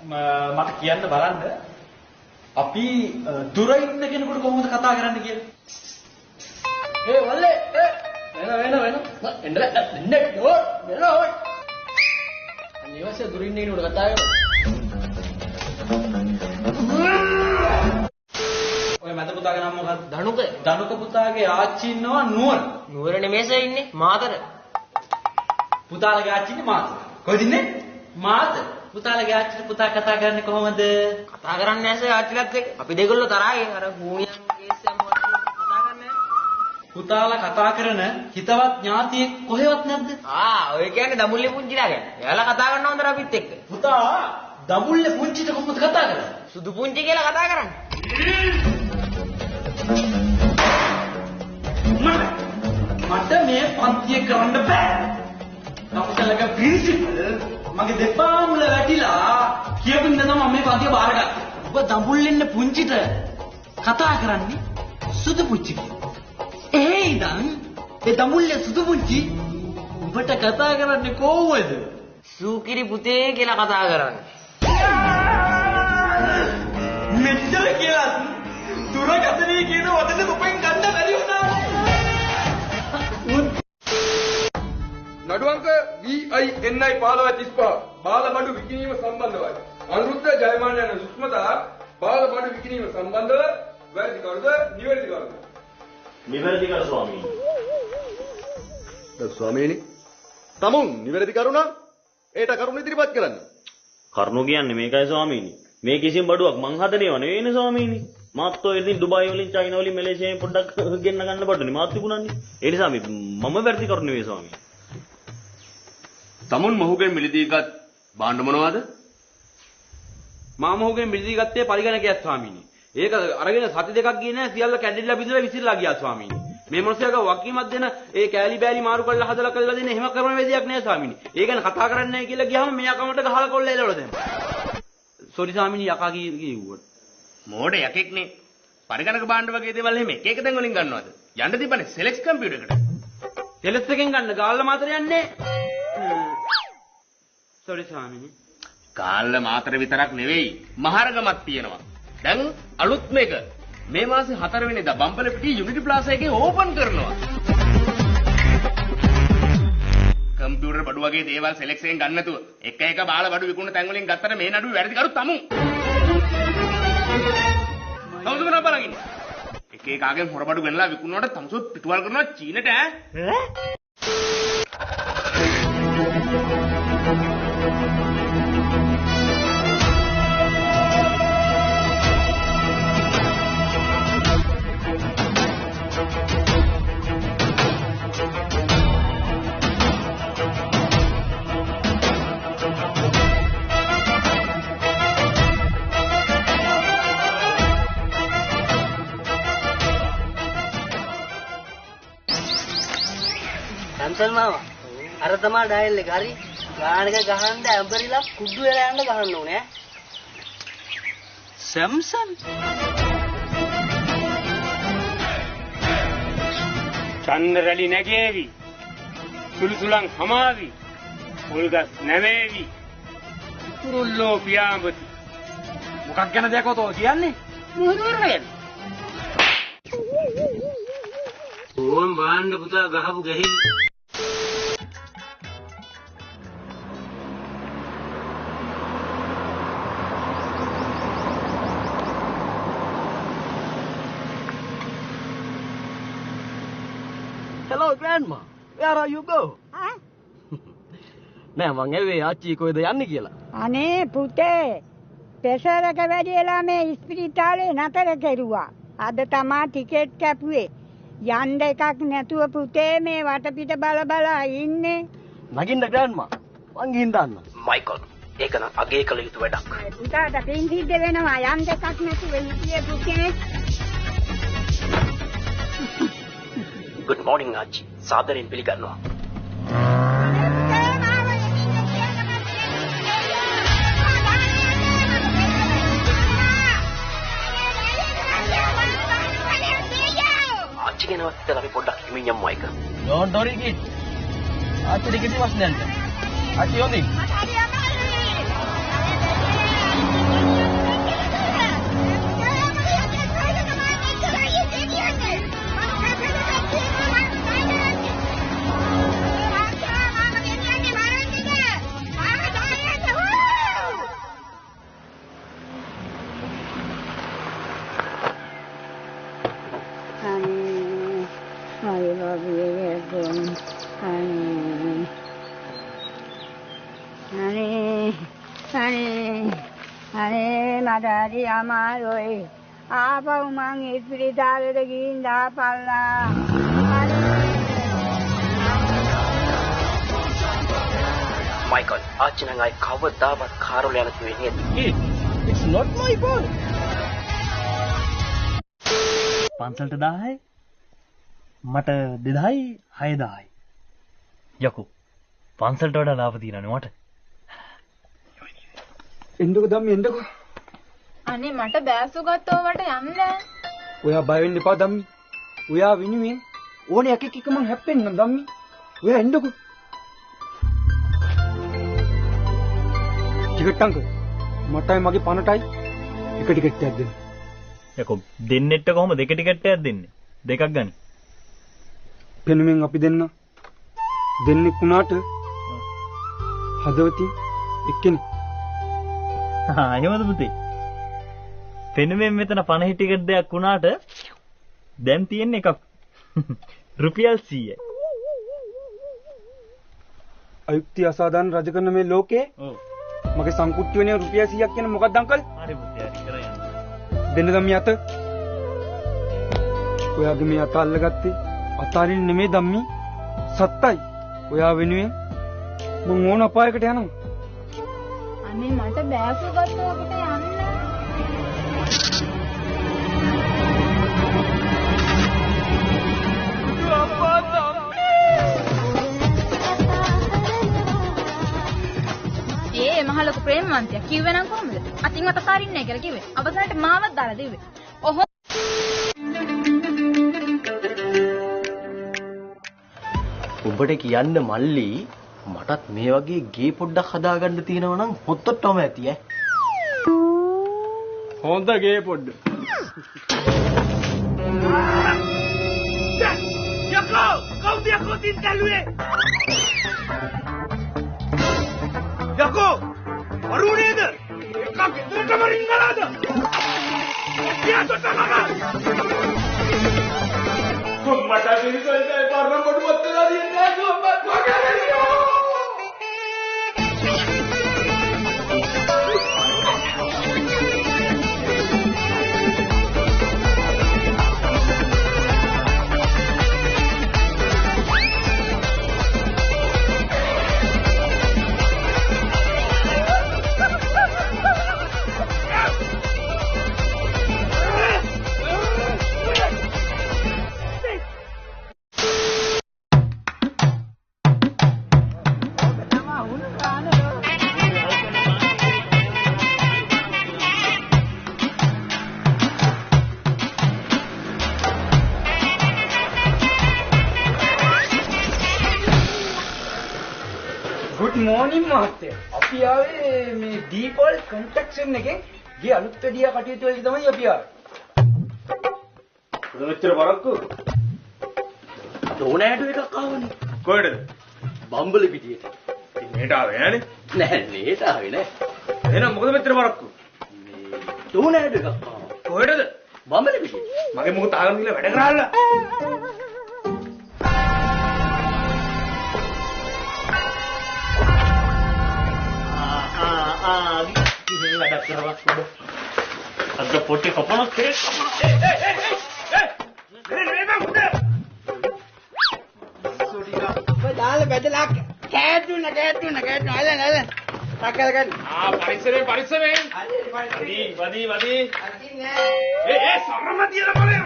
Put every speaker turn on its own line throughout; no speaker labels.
මට කියන්න බලන්න අපි දුර ඉන්න කෙනෙකුට කොහොමද කතා කරන්න කියලා.
වල්ලේ වෙන එන්න අනිවාර්ය දුර ඉන්න කෙනෙකුට කතා කරනවා.
ඔය මැද පුතාගේ නම මොකක්ද?
ධනුක
පුතාගේ ආච්චි ඉන්නවා නුවර
නෙමෙයි ඉන්නේ මාතර.
පුතාලගේ ආච්චි ඉන්නේ මාතර. කොහෙද ඉන්නේ? මාතර. පුතාලගේ ආච්චිට පුතා කතා කරන්නේ කොහොමද?
කතා කරන්නේ නැහැ ආච්චිලත් එක්ක. අපි දෙගොල්ලෝ තරහේ අර ගෝණියන් කේස් යම් වලට කතා කරන්නේ.
පුතාලා කතා කරන හිතවත් ඥාතියෙක් කොහෙවත් නැද්ද?
ඔය කියන්නේ දඹුල්ලේ පුංචිලා ගැන. එයාලා කතා කරනවා හොඳට අපිත් එක්ක.
පුතා දඹුල්ලේ පුංචිට කොහොමද කතා කරන්නේ?
සුදු පුංචි කියලා කතා කරන්නේ.
මට මේ පන්තිය කරන්න බෑ. අපතලක ප්‍රින්සිපල් මගේ දෙපා මුල වැටිලා කියපින්න තමයි මම මේ පන්තිය බාරගත්තේ. ඔබ දඹුල්ලෙන්න පුංචිට කතා කරන්නේ සුදු පුංචි කියලා. ඒ ඉඳන් ඒ දඹුල්ලේ සුදු පුංචි ඔබට කතා කරන්නේ කොහොමද?
සූකිරි පුතේ කියලා කතා කරන්නේ.
මෙච්චර කියලා දුරකථනයේ කියන වදන කොපෙන් ගන්න බැරි වුණා.
නඩු අංක VINI 1535 බාලබඩු විකිණීම සම්බන්ධවයි. අනුරුද්ධ ජයමාන යන සුෂ්මතා බාලබඩු විකිණීම සම්බන්ධව වැරදි කරුද නිවැරදි කරුද?
නිවැරදි කර ස්වාමීනි.
ස්වාමීනි තමුන් නිවැරදි කරුණා ඒට කරුණ ඉදිරිපත් කරන්න.
කරුණෝ කියන්නේ මේකයි ස්වාමීනි. මේ කිසිම බඩුවක් මං හදනේව නෙවෙයිනේ ස්වාමීනි. මාත් ඔය ඉතින් දුබායි වලින් චයිනා වලින් මැලේසියාවෙන් පොඩ්ඩක් ගෙන්න ගන්න බඩුනේ මාත් තිබුණානේ. ඒ නිසා මම වැරදි කරු නෙවෙයි ස්වාමීනි.
තමුන් මොහුගෙන් මිලදීගත් භාණ්ඩ මොනවාද?
මා මොහුගෙන් මිලදී ගත්තේ පරිගණකයක් ස්වාමීනි. ඒක අරගෙන සති දෙකක් ගියේ නැහැ සියල්ල කැඩිලා බිඳලා විසිරලා ගියා ස්වාමීනි. මේ මොනසයාගේ වකීමක් දෙන ඒ කෑලි බෑලි මාරු කරලා හදලා කළා දෙන එහෙම කරන වේදියක් නෑ ස්වාමීනි. ඒ ගැන කතා කරන්නේ නැහැ කියලා ගියාම මෙයා කමට ගහලා කොල්ල එලවල දැම්මා. සෝරි ස්වාමීනි යකා කිව්වට.
මෝඩ යකෙක්නේ. පරිගණක භාණ්ඩ වගේ දේවල් එහෙම එක තැන් වලින් ගන්නවද? යන්න තිබ්බනේ සෙලෙක්ස් කම්පියුටර් එකට.
සෙලෙක්ස් එකෙන් ගන්න ගාල්ල මාතර යන්නේ. සෝරි ස්වාමීනි.
ගාල්ල මාතර විතරක් නෙවෙයි මහරගමක් තියෙනවා. දැන් අලුත් මේක මේ මාසේ 4 වෙනිදා බම්පලපිටිය යුනිටි ප්ලාසා එකේ ඕපන් කරනවා. කම්පියුටර් බඩු වගේ දේවල් සෙලෙක්ස් එකෙන් ගන්න නැතුව එක බාල බඩු විකුණන තැන් වලින් ගත්තට මේ නඩුවේ වැරදි කරු තමු. තමුසුම බලන් ඉන්න. එක ආගෙන් හොර බඩු ගෙනලා විකුණනකොට තමුසුත් පිටුවල් කරනවා චීනට ඈ.
සම්සල් මාමා අර තමයි ඩයල් එක හරි ගානක ගහන්න ඇඹරිලා කුඩු වෙලා යන්න ගහන්න ඕනේ ඈ
සැම්සන්
චන්ද්‍රලි නැගේවි සුළුසුලන් හමාවි උල්ගස් නැවේවි කුරුල්ලෝ පියාඹති
මොකක් ගැන දෙයක්වත් ඔය කියන්නේ
මුහුදුර නේද
ඕම් බාන්න පුතා ගහපු ගහින්
Hello, Grandma. Where are you go?
Huh?
නෑ මං ඇවිේ ආච්චි කොහෙද යන්නේ කියලා.
අනේ පුතේ පෙසරක වැඩිලා මේ ඉස්පිරිතාලේ නතර කෙරුවා. අද තමා ටිකට් කැපුවේ. යන්න එකක් නැතුව පුතේ මේ වටපිට බල ඉන්නේ.
නගින්න ග්‍රෑන්ඩ්මා. මං ගිහින් දාන්න.
මයිකල් ඒක නම් අගේ කළ යුතු වැඩක්.
පුතාට පින් සිද්ධ වෙනවා යන්න එකක් නැතුව හිටියේ පුතේ.
Good morning ආච්චි. සාදරයෙන් පිළිගන්නවා. ආච්චි කෙනාවත් ඉතල අපි පොඩ්ඩක් හිමින් යමු අයික.
Don't worry kid. ආච්චි දෙකේ ප්‍රශ්නයක් නැහැ. ආච්චි හොඳයි.
අනේ මට හරි අමාරුයි. ආපහු මං ඉස්පිරිතාලෙට ගිහින් දාපල්ලා.
මයිකල් ආච්චි නම් අය කවදාවත් කාරෝල යන කිව්වේ නේද?
It's not my fault.
පන්සලට 1000යි මට 2000යි 6000යි යකෝ පන්සලට වඩා ලාභ තියෙනනේ මට
එන්නකො ධම්මි එන්නකො
අනේ මට බෑසු ගත්තවට යන්න
ඔයා බය වෙන්න එපා ධම්මි ඔයා විනුවෙන් ඕනේ එකෙක් එක මං හැප්පෙන්න ධම්මි ඔයා එන්නකො ටිකට් අංක මටයි මගේ පනටයි එක ටිකට් එකක් දෙන්න
යකෝ දෙන්නෙට කොහොම දෙක ටිකට් එකක් දෙන්නේ දෙකක් ගන්න
පෙනුමෙන් අපි දෙන්න දෙන්නෙක් වුණාට හදවතින් එක්කෙනෙක්
එහෙමද පුතේ පෙනුමෙන් මෙතන 50 ටිකට් දෙයක් වුණාට දැන් තියෙන එකක් රුපියල් 100යි
අයුක්තිය අසාධාරණ රජ කරන මේ ලෝකේ
ඔව්
මගේ සංකුට්ටි වෙනේ රුපියල් 100ක් කියන මොකක්ද අංකල්
හරි පුතේ හරි කරා යන්න
දෙන්න ධම්මි අත ඔයාගේ මේ අත අල්ලගත්තේ අතාරින්න නෙමෙයි ධම්මි සත්තයි ඔයා වෙනුවෙන් මම ඕන අපායකට යනවා
අනේ මට බෑසු ගත්තවට යන්න මහ ලොකු ප්‍රේමවන්තයා කිව්වේ නම් කොහොමද? අතින් අත අතාරින්නේ නැහැ කියලා කිව්වේ. අවසානට මාවත් දාලා දිව්වේ. ඔහොම
උඹට කියන්න මල්ලි මටත් මේ වගේ ගේ පොඩ්ඩක් හදාගන්න තියෙනවා නම් හොත්තටම ඇති ඈ.
හොඳ ගේ පොඩ්ඩ.
යකෝ කවුද යකෝ තින් තැළුවේ? යකෝ වරුණේද? එකක් ඉදරටම රිංගලාද? ඔක්කියකට නම. මට පිළිසෙල්ලා පාරම පොඩුවත් වෙලා දින්නේ නැහැ මම වගේරියෝ.
Good morning මහත්තයා. අපි ආවේ මේ ඩීෆෝල්ට් කන්ස්ට්‍රක්ෂන් එකෙන් ගේ අලුත් වැඩියා කටයුතු වලට තමයි අපි ආවේ.
මෙච්චර වරක්කු
ඩෝනෑඩ් එකක් ආවනේ.
කොහෙද?
බම්බලි පිටියට.
මේට ආවේ නෑනේ.
නෑ නේට ආවේ නෑ.
එහෙනම් මොකද මෙච්චර වරක්කු?
මේ ඩෝනෑඩ් එකක් ආවා.
කොහෙටද?
බම්බලි පිටියට.
මගේ මොකද තාගන ගිහලා වැඩ කරාල්ලා. වැඩක් කරවක් අද පොටි කපනක්
දාලා බෙදලා කෑතුන අලන තාකල ගන්න
පරිස්සමෙන් වදී සරම තියලා බලන්න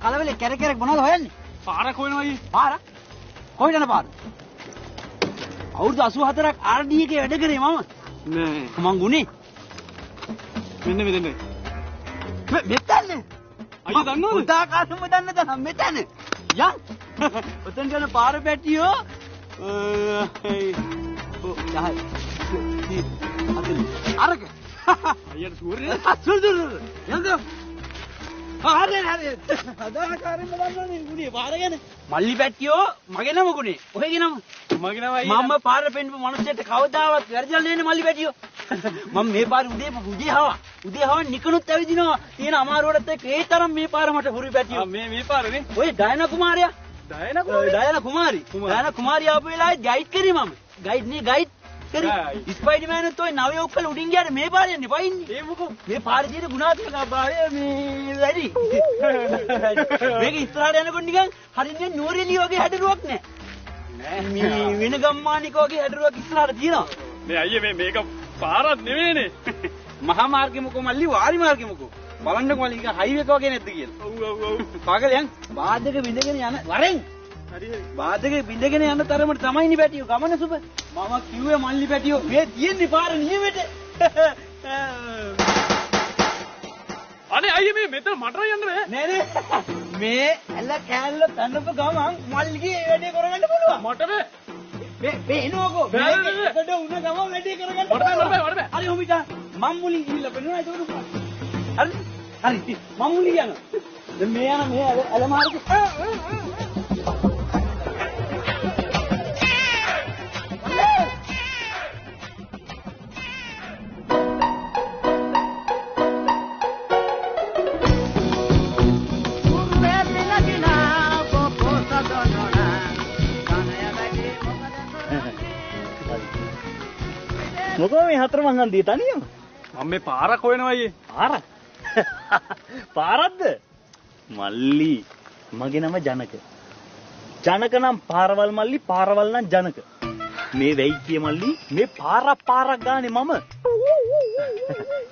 කලවලේ කැරකැරක් මොනවද හොයන්නේ?
පාරක් හොයනවායි.
පාර? කොහෙද යන පාර? අවුරුදු 84ක් RD එකේ වැඩ කරේ මම.
නෑ.
මං ගුනේ.
මෙන්න මෙතන.
මෙතන?
අයියා දන්නවද?
උදා කාසම දන්න තරම් මෙතන. යන්. ඔතෙන් යන පාර පැටියෝ අරක අයියට සූර්යනේ සුදු යන්ද හරි අදාකාරෙන්න බලන්නේ ගුණේ පාරගෙන මල්ලි පැට්ටියෝ මගේ නම ගුණේ ඔයගේ නම මගේ නම අයියා මම පාර පෙන්නපු මනුස්සයෙක්ට කවදාවත් වැරදිලා නෑනේ මල්ලි පැටියෝ මම මේ පාරේ උදේ හව නිකනුත් ඇවිදිනවා තියෙන අමාරුවටත් එක්ක ඒ තරම් මේ පාර මට හුරු පැටියෝ මේ පාරනේ ඔය ඩයනා කුමාරයා ඩයනා කුමාරිය ආපු වෙලාවේ ගයිඩ් කරේ මම ගයිඩ් කරේ ස්පයිඩර්මෑන් උත් ඔය නවය ඔක්කොල උඩින් ගියාට මේ පාරේ යන්නේ පයින්නේ ඒ මොකෝ මේ පාරේ තියෙන ගුණාත්මක භාවය මේ වැඩි මේක ඉස්සරහට යනකොට නිකන් හරියන්නේ නෝරෙලිය වගේ හැඩරුවක් නෑ මේ වෙන ගම්මානික වගේ හැඩරුවක් ඉස්සරහට තියෙනවා මේ අයියේ මේක පාරක් නෙවෙයිනේ මහා මාර්ගෙ මොකෝ මල්ලි වාරි මාර්ගෙ මොකෝ බලන්නකො මල්ලි නිකන් හයිවේ එක වගේ නැද්ද කියලා ඔව් පාගලයන් බාද්දක බින්දගෙන යන වරෙන් හරි බාද්දක බින්දගෙන යන තරමට තමයිනි පැටියෝ ගමන සුබ මම කිව්වේ මල්ලි පැටියෝ මේ තියෙන්නේ පාර නියමෙට අනේ අයියේ මේ මෙතන මට යන්න නෑ මේ ඇල කෑල්ල තනපු ගමන් මල්ලිගේ ඒ වැඩේ කරගන්න පුළුවන් මට මේ එනෝකෝ මේකට උණ ගම වැඩේ කරගන්න බෑ හරි හොමිටා මම් මුලින් ගිහිල්ලා බලනවා ඒක හරි මම් මුලින් යනවා දැන් මේ යන මේ ඇල මාර්ගේ
මොකෝ මේ හතර මං හන්දිය තනියම
මම මේ පාරක් හොයනවා අයියේ
පාරක්ද මල්ලි මගේ නම ජනක නම් පාරවල් මල්ලි පාරවල් නම් ජනක මේ වෙයිකිය මල්ලි මේ පාරක් ගානේ මම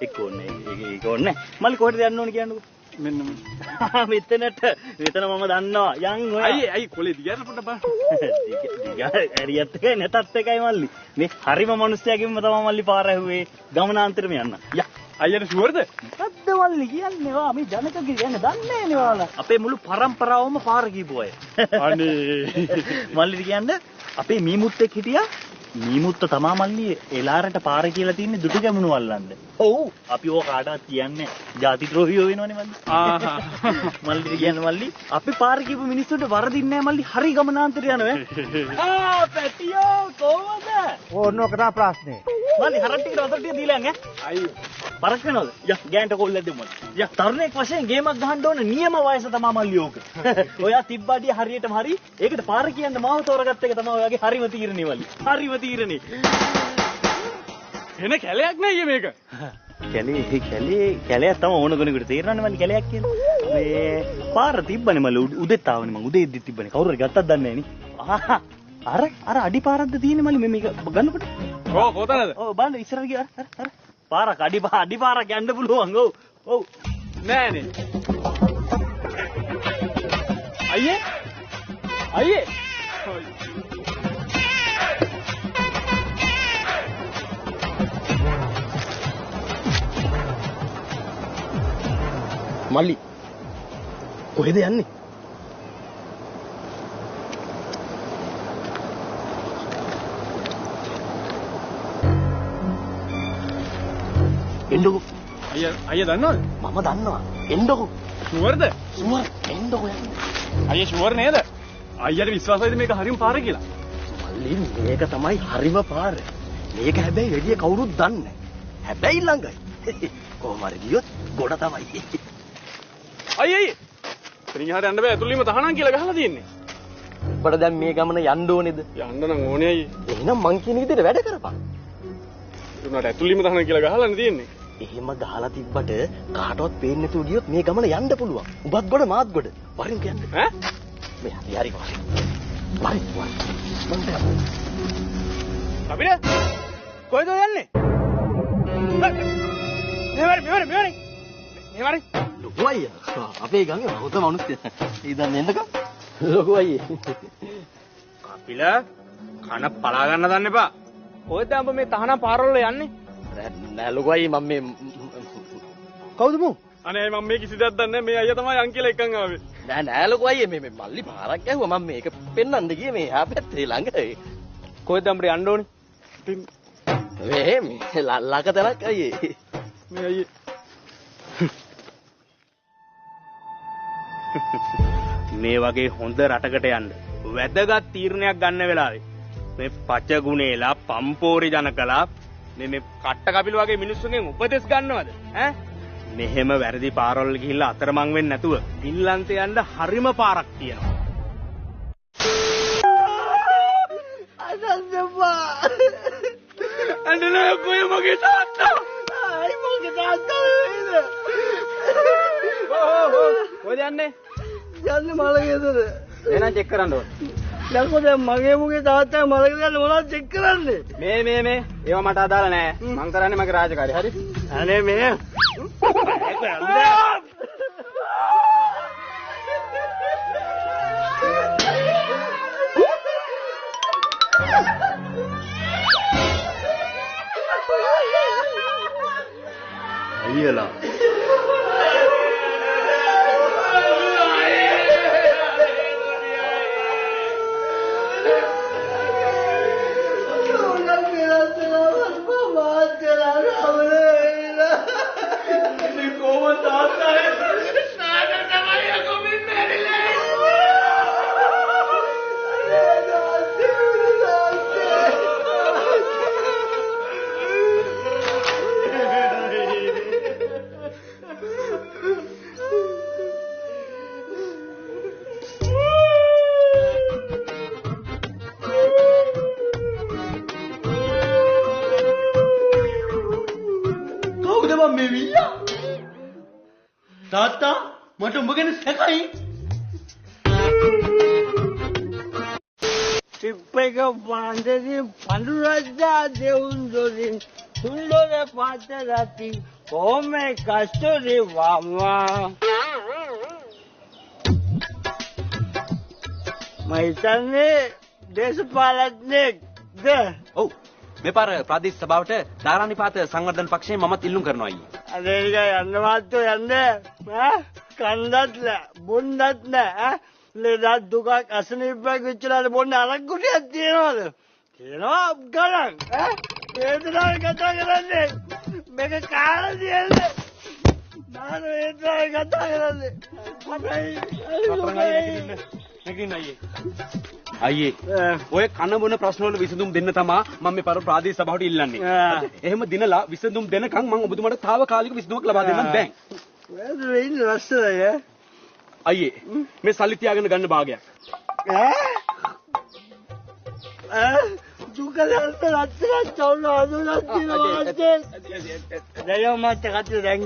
ඒක ඕනේ මල්ලි කොහෙටද යන්න ඕනේ කියන්නකෝ මෙන්න මෙතන මම දන්නවා යන් ඔය අයි කොලේ දිගට පොඩ්ඩක් බලන්න ඇරියත් එකයි නැතත් එකයි මල්ලි මේ හරිම මිනිස්සයාගෙම තමයි මල්ලි පාර ඇහුවේ ගමනාන්තරෙම යන්න යා අයියට ෂුවර්ද මොකද්ද මල්ලි කියන්නේ වා මේ ජනක කියන්නේ දන්නේ නෑනේ ඔයාලා අපේ මුළු පරම්පරාවම පාර කියපු අය අනේ මල්ලි කියන්නේ අපේ මීමුත්තෙක් හිටියා මීමුත්ත තමා මල්ලි එලාරට පාර කියලා තින්නේ දුටු ගැමුණු වල්ලන්න ඔව් අපි ඕක කාටවත් කියන්නේ ಜಾති ද්‍රෝහියෝ වෙනවනේ මල්ලි මල්ලි කියන්නේ මල්ලි අපි පාර කියපු මිනිස්සුන්ට වරදින්නේ නෑ මල්ලි හරි ගමනාන්තර යනවා පැටියෝ කොහොමද ඕනෝක තමයි ප්‍රශ්නේ මල්ලි හරක් ටිකට වතුර ටික දීලා යන්න අයියෝ පරක් වෙනවද යා ගෑන්ට කොල්ල දෙමු යා තරුණෙක් වශයෙන් ගේමක් ගහන්න ඕන නියම වයස තමයි මල්ලි ඕක ඔයා තිබ්බඩිය හරියටම හරි ඒකට පාර කියන්න මාව තෝරගත්ත එක තමයි ඔයාගේ හරිම තීරණේ මල්ලි හරිම තීරණේ එන කැලයක් නෑ මේක කැලයක් තමයි ඕන කෙනෙකුට තේරෙන්නේ මල්ලි කැලයක් කියන්නේ මේ පාර තිබ්බනේ මල්ලි උදෙත් ආවනේ මං උදේ ඉද්දි තිබ්බනේ කවුරු හරි ගත්තද දන්නේ නෑනේ අර අඩි පාරක්ද තියෙන්නේ මල්ලි මේක ගන්නකොට ඔව් කොතනද ඔව් බලන්න ඉස්සරහ ගියා අර පාරක් අඩි පාරක් යන්න පුළුවන් ඔව් නෑනේ අයියේ
මල්ලි කොහෙද යන්නේ එන්නකෝ
අයියා දන්නවද
මම දන්නවා එන්නකෝ
ෂුවර්ද
ෂුවර් එන්නකෝ යන්නේ
අයියා ෂුවර් නේද අයියාට විශ්වාසයිද මේක හරිම පාර කියලා
මල්ලි මේක තමයි හරිම පාර මේක හැබැයි එළිය කවුරුත් දන්නේ නැහැ හැබැයි ළඟයි කොහොම හරි ගියොත් ගොඩ තමයි
අයියේ ත්‍රිහාර යන්න බෑ ඇතුළේම තහනම් කියලා ගහලා තියෙන්නේ
අපිට දැන් මේ ගමන යන්න ඕනේද
යන්න නම් ඕනේ අයියේ
එහෙනම් මං කියන විදිහට වැඩ කරපන්
උනාට ඇතුළේම තහනම් කියලා ගහලානේ තියෙන්නේ
එහෙම ගහලා තිබ්බට කාටවත් පේන්නේ නැතුව ගියොත් මේ ගමන යන්න පුළුවන් උඹත් ගොඩ මාත් ගොඩ වරින් කියන්නේ
ඈ
මේ හරි වරින් මං
අපිට කොහෙද යන්නේ මෙවරි
ලොකු අයියා අපේ ගමේ හොත මිනිස්සු ඉතින් එන්නකෝ ලොකු අයියේ
කපිලා කන පලා ගන්න දන්න එපා කොහෙද අඹ මේ තහනම් පාරවල යන්නේ
නෑ ලොකු අයියේ මම මේ
කවුද මු අනේ මම මේ කිසි දෙයක් දන්නේ මේ අයියා තමයි යන් කියලා එකන් ආවේ
නෑ ලොකු අයියේ මේ මල්ලි පාරක් ඇහුවා මම මේක පෙන්නන්න ගියේ මේ එහා පැත්තේ ළඟ
කොහෙද අපිට යන්න ඕනේ?
මේ ලල්ලාක තැනක් අයියේ.
මේ අයියේ. මේ වගේ හොඳ රටකට යන්න වැදගත් තීරණයක් ගන්න වෙලාවේ මේ පචගුණේලා පම්පෝරි ජනකලා මේ කට්ට කපිල වගේ මිනිස්සුන්ගෙන් උපදෙස් ගන්නවද ඈ? මෙහෙම වැරදි පාරවල් ගිහිල්ලා අතරමං වෙන්නේ නැතුව පින්ලන්තේ යන්න හරිම පාරක් තියෙනවා.
අසන්දපා.
අඬන කොයි මගේ තාත්තා?
අයි මගේ තාත්තා නේද?
කොහෙද යන්නේ?
යන්නේ මලකේතද?
එහෙනම් චෙක් කරන්න ඕනේ.
දැන් දැන් මගේ මුගේ තාත්තා මලකේද යන්නේ මොනවද චෙක් කරන්නේ?
මේ ඒවා මට අදාළ නෑ. මං කරන්නේ මගේ රාජකාරිය. හරි?
අනේ මේ
අයියලා
තාත්තා මට උඹ ගැන සැකයි.
ටිප්පේක පාන්දරේ පඳුරද්දා දෙවුන් දොරින් සුන්දර පාතරති කොමේ කස්තුරි වම්මා මයිතන්නේ දේශපාලඥයෙක්ද?
ඔව් මේ පාර ප්‍රාදේශ සභාවට ධාරානිපාත සංවර්ධන පක්ෂයෙන් මමත් ඉල්ලුම් කරනවා අයියේ.
අනේ යන්න මාත්තු යන්න ඈ කන්දත් නෑ බොන්නත් නෑ ඈ ලෙඩක් දුකක් අසනීපයක් විචලාට බොන්න අරක් කුටියක් තියනවද? තියනවා ගණන් ඈ වේදනාව කතා කරන්නේ මේක කාලා තියන්නේ නාන වේදනාව කතා කරන්නේ
නැගින්න අයියේ ඔය කන බොන ප්‍රශ්න වල විසඳුම් දෙන්න තමා මම මේ පාර ප්‍රාදේශ සභාවට ඉල්ලන්නේ. එහෙම දිනලා විසඳුම් දෙනකන් මම ඔබතුමාට తాවකාලික විසඳුමක් ලබා දෙන්නම් දැන්.
වේදනාව ඉන්න රස්සය
අයියේ මේ සල්ලි තියාගෙන ගන්න භාගයක්.
දුක දැල්ත රත්තරන් චවුල අදුනක් දිනවා දැන් මට කට්ටිය දැන්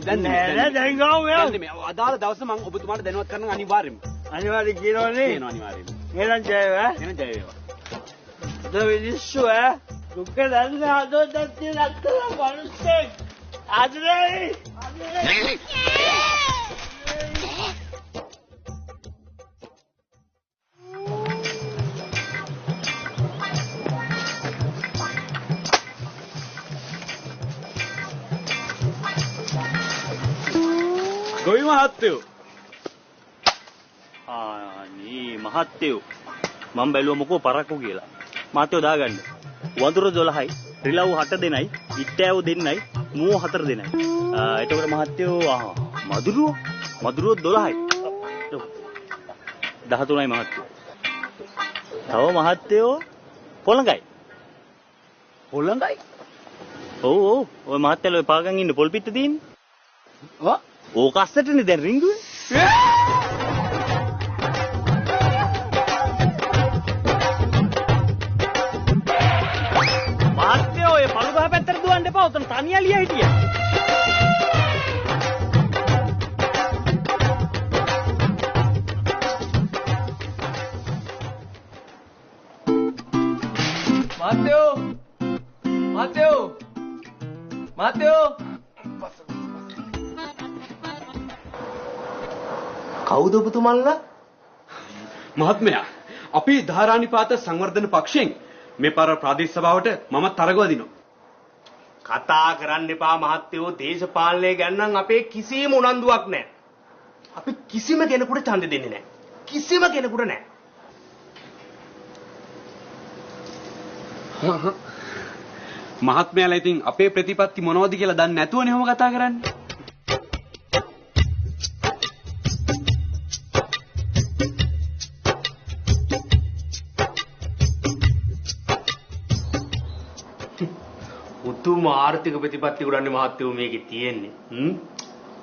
දැන්
නෑ දැන් ගාව
මේ අදාළ දවසේ මම ඔබතුමාට දැනුවත් කරන්න අනිවාර්යයෙන්ම.
අනිවාර්ය කියනෝනේ.
කියනවා අනිවාර්යයෙන්ම.
එහෙනම් ජය වේවා.
එහෙනම් ජය වේවා.
දවිලිස්සු දුක දැල්ත අදුනක් තියෙන රත්තරන් මිනිස්සෙක් ආදරේ
ගොවි මහත්තයෝ අනේ මහත්තයෝ මම බැලුවා මොකෝ පරක්කු කියලා මහත්තයෝ දාගන්න වඳුර 12යි රිලව් 8 දෙනයි ඉට්ටෑව දෙන්නයි මූ 4 දෙනයි එතකොට මහත්තයෝ මදුරුව 12යි 13යි මහත්තයෝ තව මහත්තයෝ පොළඟයි ඔව් ඔය මහත්තයෝ පාගන් ඉන්න පොල් පිට තියෙන්නේ ඕක අස්සටනේ දැන් රින්ගුවේ මහත්තයෝ ඔය පළු ගහ පැත්තට දුවන්න එපා උතන තනියලියා හිටියා
මහත්තයෝ
කවුද ඔබතුමන්ලා?
මහත්මයා අපි ධාරානිපාත සංවර්ධන පක්ෂයෙන් මේ පාර ප්‍රාදේශ සභාවට මම තරගවදිනවා.
කතා කරන්න එපා මහත්තයෝ දේශපාලනය ගැන නම් අපේ කිසිම උනන්දුවක් නැහැ. අපි කිසිම කෙනෙකුට ඡන්දෙ දෙන්නේ නැහැ. කිසිම කෙනෙකුට නැහැ.
මහත්මයාලා ඉතින් අපේ ප්‍රතිපත්ති මොනවද කියලා දන්නේ නැතුවනේ ඔහොම කතා කරන්නේ.
උතුම් ආර්ථික ප්‍රතිපත්ති ගොඩන්නේ මහත්වෝ මේකේ තියෙන්නේ.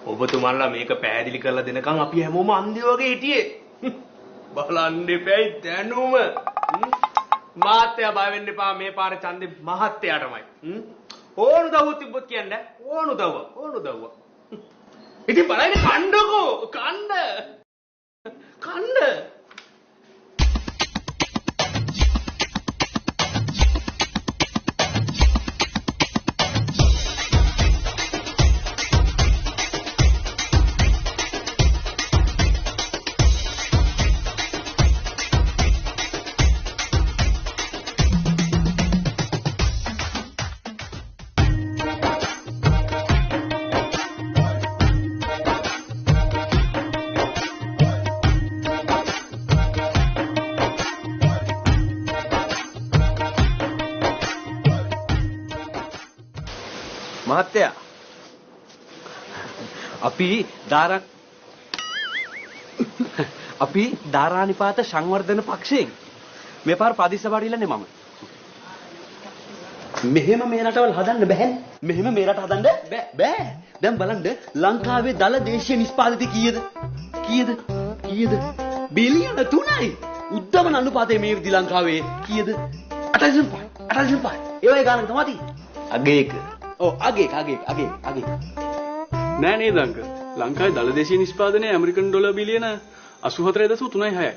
ඔබතුමන්ලා මේක පැහැදිලි කරලා දෙනකන් අපි හැමෝම අන්ධයෝ වගේ හිටියේ. බලන්න එපැයි දැනුම. මාත්‍යා බය වෙන්න එපා මේ පාරේ ඡන්දේ මහත්යාටමයි. ඕන උදව්ව තිබ්බොත් කියන්නේ ඕන උදව්ව. ඉතින් බලන්න කණ්ඩකෝ කණ්ඩ.
මහත්තයා අපි ධාරානිපාත සංවර්ධන පක්ෂයෙන් මේ පාර ප්‍රාදේශ සභාවට ඉල්ලන්නේ මම. මෙහෙම මේ රටවල් හදන්න බෑනේ. මෙහෙම මේ රට හදන්න බෑ. දැන් බලන්න ලංකාවේ දල දේශීය නිෂ්පාදිත කීයද? බිලියන 3යි. උද්දමන අනුපාතයේ මේ විදි ලංකාවේ කීයද? 8.5. ඒ වගේ ගානක් තමයි තියෙන්නේ. අගේක. ඔව් අගේක.
නෑ නේද අංක? ලංකාවේ දල දේශීය නිෂ්පාදනය ඇමරිකන් ඩොලර් බිලියන 84.3යි.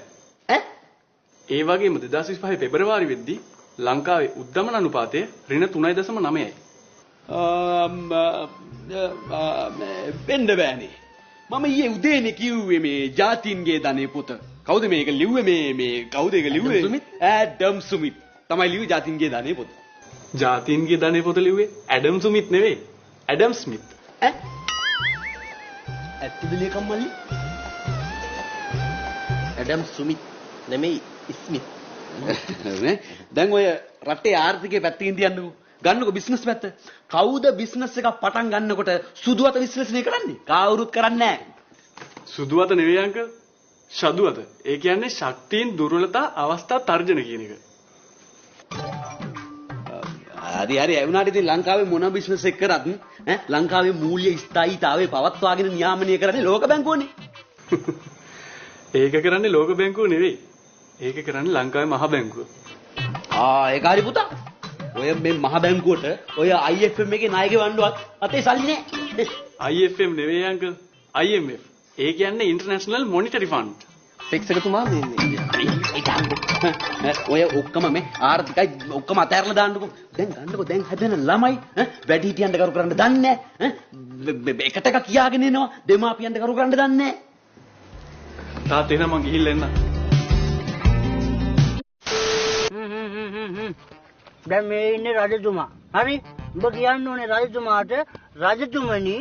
ඒ වගේම 2025 පෙබරවාරි වෙද්දී ලංකාවේ උද්දමන අනුපාතය ඍණ 3.9යි.
වෙන්න බෑනේ. මම ඊයේ උදේනේ කිව්වේ මේ ජාතින්ගේ ධනේ පොත. කවුද මේක ලිව්වේ මේ කවුද ඒක ලිව්වේ? ඇඩම් ස්මිත්. තමයි ලිව්වේ ජාතින්ගේ ධනේ පොත.
ජාතින්ගේ ධනේ පොත ලිව්වේ ඇඩම් ස්මිත් නෙවෙයි. ඇඩම් ස්මිත්.
ඇත්තද ලේකම් මල්ලි?
ඇඩම් ස්මිත් නෙමෙයි ස්මිත්.
නේ? දැන් ඔය රටේ ආර්ථිකයේ පැත්තකින් තියන්නකෝ. ගන්නකො බිස්නස් පැත්ත. කවුද බිස්නස් එකක් පටන් ගන්නකොට සුදු අත විශ්ලේෂණය කරන්නේ? කවුරුත් කරන්නේ නැහැ.
සුදු අත නෙවෙයි අංක. ෂදු අත. ඒ කියන්නේ ශක්තියින් දුර්වලතා අවස්ථා තර්ජන කියන එක.
හරි ඒ වුණාට ඉතින් ලංකාවේ මොන බිස්නස් එක කරත් ලංකාවේ මූල්‍ය ස්ථායීතාවය පවත්වාගෙන නියාමනය කරන්නේ ලෝක බැංකුවනේ.
ඒක කරන්නේ ලෝක බැංකුව නෙවෙයි. ඒක කරන්නේ ලංකාවේ මහ බැංකුව.
ඒක හරි පුතා. ඔය මේ මහ බැංකුවට ඔය IFM එකේ ණය ගෙවන්නවත් අතේ සල්ලි නැහැ.
IFM නෙවෙයි අංකල්. IMF. ඒ කියන්නේ ඉන්ටර්නැෂනල් මොනිටරි ෆන්ඩ්.
ෆික්ස් එක තුමා
ඔය ඔක්කොම මේ ආර්ථිකයි ඔක්කොම අතහැරලා දාන්නකෝ. දැන් ගන්නකෝ දැන් හැදෙන ළමයි වැඩි හිටියන්ට කරු කරන්න දන්නේ නැහැ. එකට එක කියාගෙන එනවා දෙමාපියන්ට කරු කරන්න දන්නේ නැහැ.
තාත්තා එනවා මං ගිහිල්ලා එන්න.
දැන් මේ ඉන්නේ රජතුමා. හරි? ඔබ කියන්න ඕනේ රජතුමාට රජතුමනි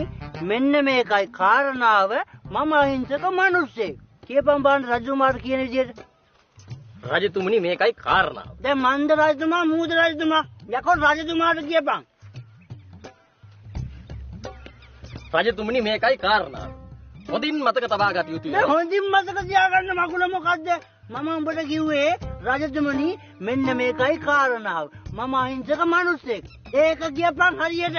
මෙන්න මේකයි කාරණාව මම අහිංසක මිනිස්සෙක්. කියපම් බලන්න රජතුමාට කියන විදිහට.
රජතුමනි මේකයි කාරණාව.
දැන් මන්ද රජතුමා මූද රජතුමා යකෝ රජතුමාට කියපම්.
රජතුමනි මේකයි කාරණාව. හොඳින් මතක තබා ගත යුතුයි.
දැන් හොඳින් මතක තියාගන්න මගුල මොකද්ද? මම උඹට කිව්වේ රජතුමනි මෙන්න මේකයි කාරණාව. මම අහිංසක මිනිස්සෙක්. ඒක කියපම් හරියට.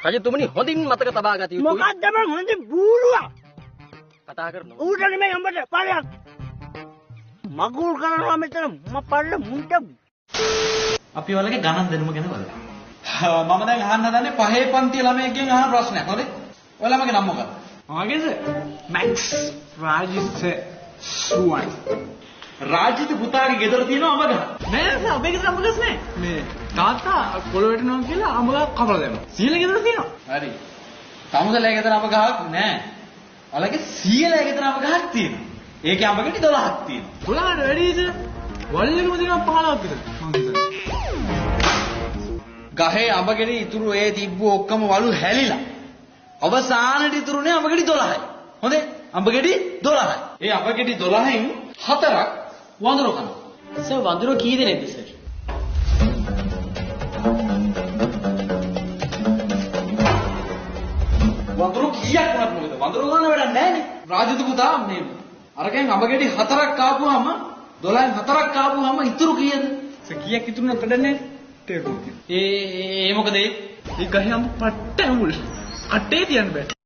රජතුමනි හොඳින් මතක තබා ගත යුතුයි.
මොකද්ද බං හොඳින් බූරුවා?
කතා කරනවා.
ඌට නෙමෙයි උඹට පළයක්. මගුල් කරනවා මෙතන මපල්ල මුන්ට.
අපි ඔයාලගේ ගණන් දෙනුම ගැන බලමු. මම දැන් අහන්න හදන්නේ පහේ පන්ති ළමයෙක්ගෙන් අහන ප්‍රශ්නයක්. හරිද? ඔයාලමගේ නම මොකක්ද?
මගේද? මැක්ස් රාජිත් සුවන්.
රාජිත් පුතාගේ ගෙදර තියෙනවා අඹ ගහ.
නෑ නෑ අපේ ගෙදර අඹ ගස් නෑ. මේ තාත්තා පොළොව වැටෙනවා කියලා අඹ ගහ කපලා දැම්මා. සීලා ගෙදර තියෙනවා.
හරි. තමුසලේ ගෙදර අඹ ගහක් නෑ. ඔයාලගේ සීලා ගෙදර අඹ ගහක් තියෙනවා. ඒකේ අඹ ගෙඩි 12ක් තියෙනවා.
12ට වැඩිද? වල්ලෙකම තියෙනවා 15ක් විතර. මං හිතන්නේ.
ගහේ අඹ ගෙඩි ඉතුරු ඒ තිබ්බ ඔක්කොම වලු හැලිලා. අවසානට ඉතුරුනේ අඹ ගෙඩි 12යි. හොඳේ? අඹ ගෙඩි 12යි. ඒ අඹ ගෙඩි 12න් 4ක් වඳුරු කනවා. සර් වඳුරෝ කී දෙනෙක්ද සර්? වඳුරෝ කීයක් වුණත් මොකද? වඳුරෝ ගන්න වැඩක් නැහැනේ. රාජිත පුතා මේ අරගෙන් අඹ ගෙඩි 4ක් ආපුවාම 12න් 4ක් ආපුවාම ඉතුරු කීයද?
සර් කීයක් ඉතුරු නැත්ද වැඩන්නේ? තේරුණා.
ඒ මොකද ඒ?
ඒ ගහේ අඹ පට්ට ඇඹුල්. අටේ තියන්න බෑ.